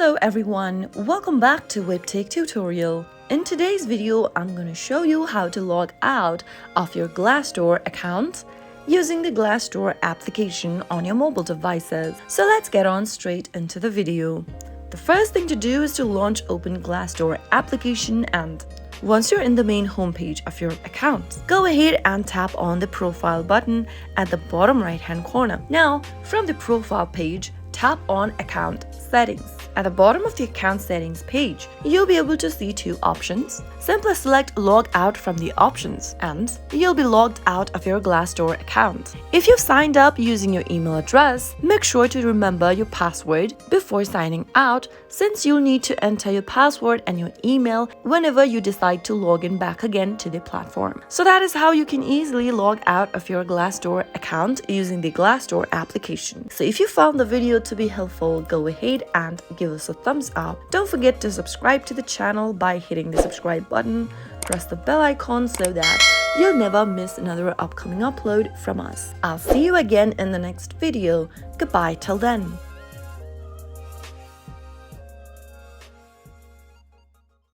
Hello everyone, welcome back to Webtech Tutorial. In today's video, I'm going to show you how to log out of your Glassdoor account using the Glassdoor application on your mobile devices. So let's get on straight into the video. The first thing to do is to launch open Glassdoor application, and once you're in the main homepage of your account, go ahead and tap on the profile button at the bottom right hand corner. Now, from the profile page, tap on account settings. At the bottom of the account settings page, you'll be able to see two options. Simply select log out from the options and you'll be logged out of your Glassdoor account. If you've signed up using your email address, make sure to remember your password before signing out, since you'll need to enter your password and your email whenever you decide to log in back again to the platform. So that is how you can easily log out of your Glassdoor account using the Glassdoor application. So if you found the video to be helpful, go ahead and give us a thumbs up. Don't forget to subscribe to the channel by hitting the subscribe button. Press the bell icon so that you'll never miss another upcoming upload from us. I'll see you again in the next video. Goodbye till then.